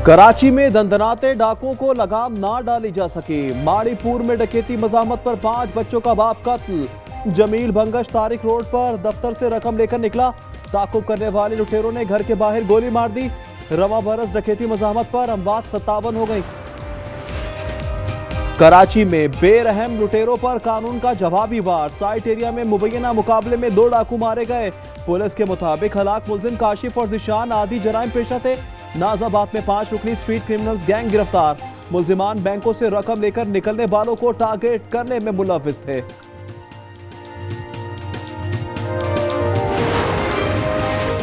कराची में दंदनाते डाकुओं को लगाम ना डाली जा सकी। माड़ीपुर में डकैती मजामत पर 5 बच्चों का बाप कत्ल। जमील भंगश तारिक रोड पर दफ्तर से रकम लेकर निकला। ताकुब करने वाले लुटेरों ने घर के बाहर गोली मार दी। रवा बरस डकैती मजामत पर अमवात 57 हो गई। कराची में बेरहम लुटेरों पर कानून का जवाबी वार। साइट एरिया में मुबैना मुकाबले में 2 डाकू मारे गए। पुलिस के मुताबिक हलाक मुलजिम काशिफ और जिशान आदि जराइम पेशा थे। नाजाबाद में 5 रुकनी स्ट्रीट क्रिमिनल्स गैंग गिरफ्तार। मुलजिमान बैंकों से रकम लेकर निकलने वालों को टारगेट करने में मुलव्विस थे।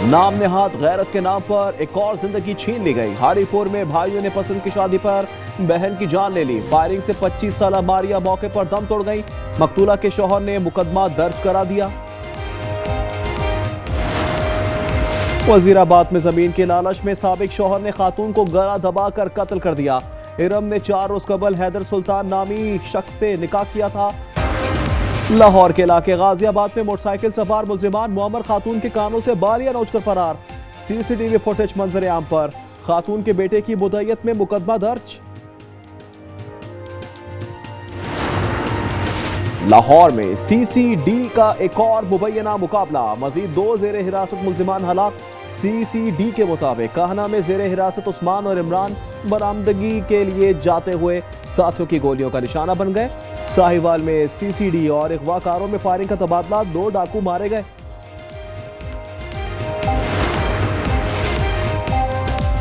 नाम नेहाद गैरत के नाम पर एक और जिंदगी छीन ली गई। हारीपुर में भाइयों ने पसंद की शादी पर बहन की जान ले ली। फायरिंग से 25 साल मारिया मौके पर दम तोड़ गई। मकतूला के शौहर ने मुकदमा दर्ज करा दिया। वजीराबाद में जमीन के लालच में साबिक शौहर ने खातून को गला दबाकर कत्ल कर दिया। इरम ने 4 रोज कबल हैदर सुल्तान नामी शख्स से निकाह किया था। लाहौर के इलाके गाजियाबाद में मोटरसाइकिल सवार मुलजिमान मुअम्मर खातून के कानों से बालियां नोचकर फरार। सीसीटीवी फुटेज मंजर आम पर। खातून के बेटे की मुद्दत में मुकदमा दर्ज। लाहौर में सीसीडी का एक और मुबैना मुकाबला। मजीद 2 जेर हिरासत मुलजिमान हलाक। सीसीडी के मुताबिक काहना में जेर हिरासत उस्मान और इमरान बरामदगी के लिए जाते हुए साथियों की गोलियों का निशाना बन गए। साहिवाल में सीसीडी और अगवाकारों में फायरिंग का तबादला। 2 डाकू मारे गए।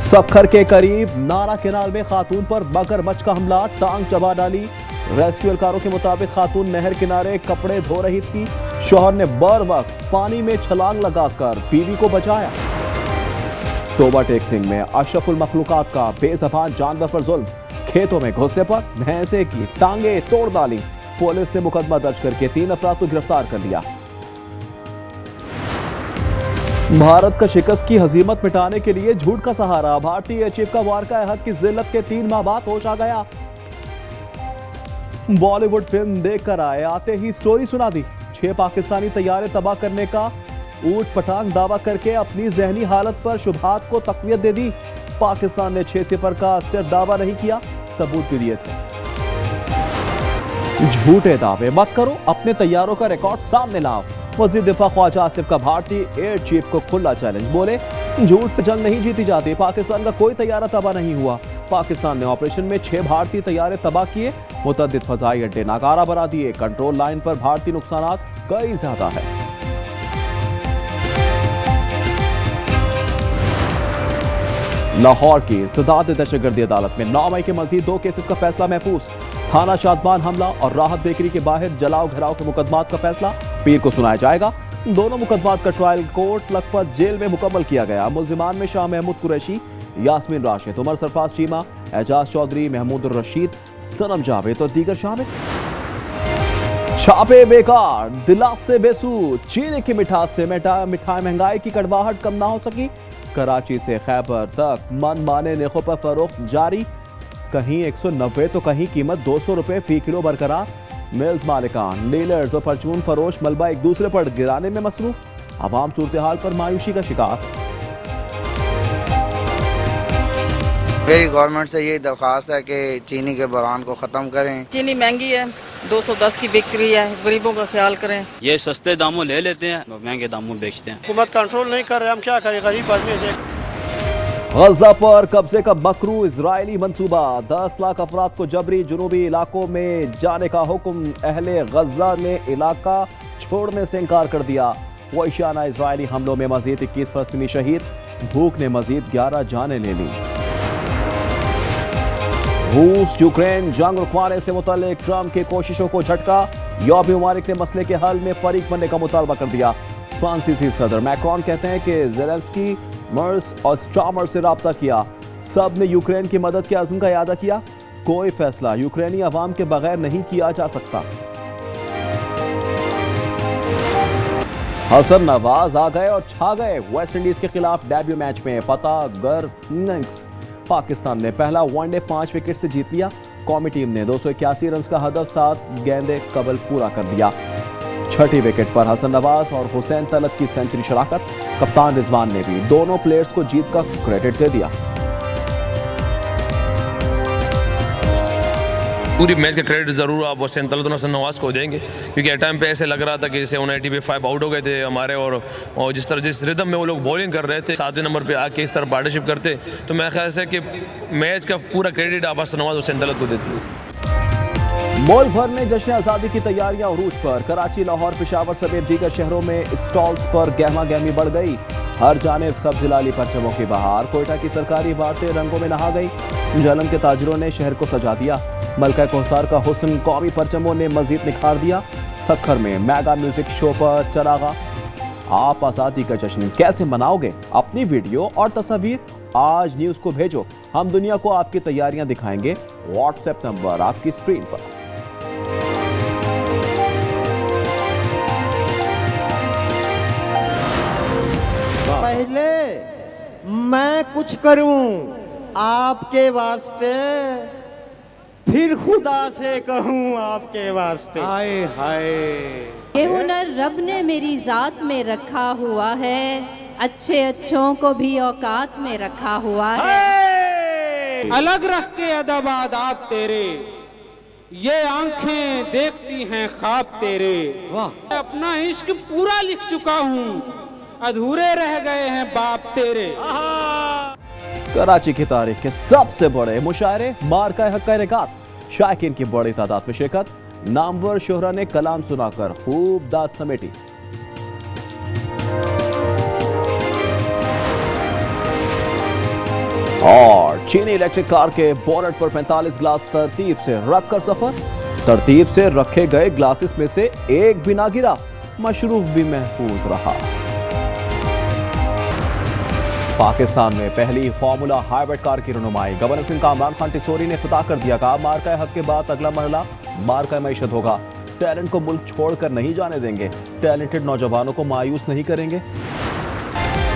सखर के करीब नारा केनाल में खातून पर मगरमच्छ का हमला। टांग चबा डाली। रेस्क्यू एहलकारों के मुताबिक खातून नहर किनारे कपड़े धो रही थी। शौहर ने बर वक्त पानी में छलांग लगाकर बीवी को बचाया। तोबा टेक सिंह में अशरफुल मखलूकात का बेज़बान जानवर पर जुल्म। खेतों में घुसने पर भैंसे की टांगे तोड़ डाली। पुलिस ने मुकदमा दर्ज करके 3 अफराद को गिरफ्तार कर लिया। भारत का शिकस्त की हजीमत मिटाने के लिए झूठ का सहारा। भारतीय चीफ का वारका अहद की जिल्लत के 3 माह बाद होश आ गया। बॉलीवुड फिल्म देखकर आए, आते ही स्टोरी सुना दी। 6 पाकिस्तानी तैयारे तबाह करने का ऊट पटांग दावा करके अपनी जहनी हालत पर शुबहात को तकवीत दे दी। पाकिस्तान ने 6-0 का सिर्फ दावा नहीं किया, सबूत भी दिए थे। झूठे दावे मत करो, अपने तैयारों का रिकॉर्ड सामने लाओ। वजीर दिफा ख्वाजा आसिफ का भारतीय एयर चीफ को खुला चैलेंज। बोले, झूठ से जंग नहीं जीती जाती। पाकिस्तान का कोई तैयारा तबाह नहीं हुआ। पाकिस्तान ने ऑपरेशन में 6 भारतीय तैयारे तबाह किए। मुतअद्दिद फजाई अड्डे नाकारा बना दिए। कंट्रोल लाइन पर भारतीय नुकसानात कई ज्यादा है। लाहौर की इस्तिदाद दहशतगर्दी अदालत में 9 मई के मजीद 2 केसेस का फैसला महफूज। थाना शादमान हमला और राहत बेकरी के बाहर जलाओ घराव के मुकदमात का फैसला पीर को सुनाया जाएगा। दोनों मुकदमात का ट्रायल कोर्ट लखपत जेल में मुकम्मल किया गया। मुलजिमान में शाह महमूद कुरैशी, यास्मीन राशिद, उमर सरफराज चीमा, एजाज चौधरी, महमूद रशीद, सनम जावेद और दीगर शामिल। छापे बेकार, दिलास से बेसूद। चीनी की मिठास से मिठाई महंगाई की कड़वाहट कम ना हो सकी। कराची से खैबर तक मनमाने नरखों पर फरोख्त जारी। कहीं 190 तो कहीं कीमत 200 रुपए फी किलो बरकरार। मिल्स मालिकान, डीलर्स और परचून फरोश मलबा एक दूसरे पर गिराने में मसरूफ। आवाम सूरत हाल पर मायूसी का शिकार। मेरी गवर्नमेंट से यही दरख्वास्त है कि चीनी के बगान को ख़त्म करें। चीनी महंगी है, 210 की बिक रही है। गरीबों का ख्याल करें। ये सस्ते दामों ले लेते हैं, महंगे दामों बेचते हैं। हुकूमत कंट्रोल नहीं कर रहे, हम क्या करें, गरीब आदमी है। गजा पर कब्जे का मकरू इजरायली मंसूबा। 10 लाख अफराद को जबरी जुनूबी इलाकों में जाने का हुक्म। अहले गजा ने इलाका छोड़ने से इनकार कर दिया। वैशाना इजरायली हमलों में मजीद 21 फलस्तीनी शहीद। भूख ने मजीद 11 जानें ले ली। रूस यूक्रेन जंग रुकवाने से मुतल्लिक ट्रंप की कोशिशों को झटका। यूरोपीय ममालिक ने मसले के हल में फरीक बनने का मुतालबा कर दिया। फ्रांसीसी सदर मैक्रोन कहते हैं कि ज़ेलेंस्की, मर्स और स्टामर से राब्ता किया। सब ने यूक्रेन की मदद के अज़्म का इरादा किया। कोई फैसला यूक्रेनी अवाम के बगैर नहीं किया जा सकता। हसन नवाज आ गए और छा गए। वेस्ट इंडीज के खिलाफ डेब्यू मैच में पतागर इनिंग्स। पाकिस्तान ने पहला वनडे 5 विकेट से जीत लिया। कौमी टीम ने 281 रन का हदफ 7 गेंदे कबल पूरा कर दिया। छठी विकेट पर हसन नवाज और हुसैन तलत की सेंचुरी शराकत। कप्तान रिजवान ने भी दोनों प्लेयर्स को जीत का क्रेडिट दे दिया। पूरी मैच का क्रेडिट ज़रूर आप हुसैन तलतुल हसन नवाज को देंगे, क्योंकि एट टाइम पे ऐसे लग रहा था कि जैसे 180 पे 5 आउट हो गए थे हमारे, और जिस रिदम में वो लोग बॉलिंग कर रहे थे 7वें नंबर पे आके इस तरह पार्टनरशिप करते, तो मेरा ख्याल से कि मैच का पूरा क्रेडिट आप हसन नवाज हुसैन तलत को देते हैं। मुल्क भर में जश्न आज़ादी की तैयारियां उरूज पर। कराची, लाहौर, पेशावर समेत दीगर शहरों में स्टॉल्स पर गहमा गहमी बढ़ गई। हर जानिब सब्ज लाली परचमों की बहार। कोयटा की सरकारी इमारतें रंगों में नहा गई। झलम के ताजरों ने शहर को सजा दिया। मलका कोहसार का हुस्न कौमी परचमों ने मजीद निखार दिया। सखर में मेगा म्यूजिक शो पर चरागा। आप आज़ादी का जश्न कैसे मनाओगे? अपनी वीडियो और तस्वीर आज न्यूज़ को भेजो। हम दुनिया को आपकी तैयारियां दिखाएंगे। व्हाट्सएप नंबर आपकी स्क्रीन पर। पहले मैं कुछ करूं आपके वास्ते, फिर खुदा से कहूं आपके वास्ते। हाय हाय, ये हुनर रब ने मेरी जात में रखा हुआ है, अच्छे अच्छों को भी औकात में रखा हुआ है। अलग रख के अदब आदाब तेरे, ये आंखें देखती हैं ख्वाब तेरे। वाह, अपना इश्क पूरा लिख चुका हूँ, अधूरे रह गए हैं बाप तेरे। कराची की तारीख के सबसे बड़े मुशायरे मार्का हक का इनेकात। शायकीन की बड़ी तादाद में शिरकत। नामवर शोहरा ने कलाम सुनाकर खूब दाद समेटी। और चीनी इलेक्ट्रिक कार के बोनट पर 45 ग्लास तरतीब से रखकर सफर। तरतीब से रखे गए ग्लासेस में से एक भी ना गिरा, मशरूफ भी महफूज रहा। पाकिस्तान में पहली फार्मूला हाइब्रिड कार की रनुमाई। गवर्नर सिंह का इमरान खान टिसोरी ने खुदा कर दिया। कहा मार्का हक के बाद अगला मरला मार्का मईशत होगा। टैलेंट को मुल्क छोड़कर नहीं जाने देंगे। टैलेंटेड नौजवानों को मायूस नहीं करेंगे।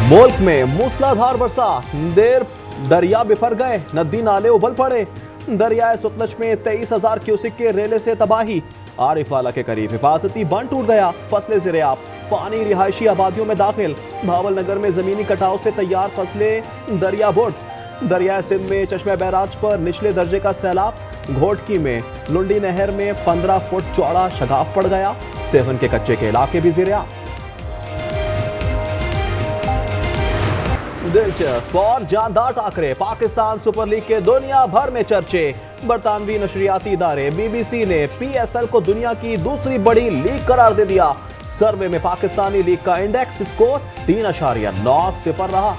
मुल्क में मूसलाधार बरसात। देर दरिया बिफर गए, नदी नाले उबल पड़े। दरियाए सतलज में 23,000 क्यूसिक के रेले से तबाही। आरिफवाला के करीब हिफाजती बंद टूट गया। फसलें ज़िर-ए-आब, पानी रिहायशी आबादियों में दाखिल। भावल नगर में जमीनी कटाव से तैयार फसलें दरिया बुर्द। दरिया सिंध में चश्मे बैराज पर निचले दर्जे का सैलाब। घोटकी में लुंडी नहर में 15 फुट चौड़ा शगाफ पड़ गया। सेवन के कच्चे के इलाके भी ज़िर-ए-आब। दिलचस्प और जानदार टाकरे। पाकिस्तान सुपर लीग के दुनिया भर में चर्चे। बरतानवी नशरियाती इदारे BBC ने PSL को दुनिया की दूसरी बड़ी लीग करार दे दिया। सर्वे में पाकिस्तानी लीग का इंडेक्स स्कोर 3.9 सिफर रहा।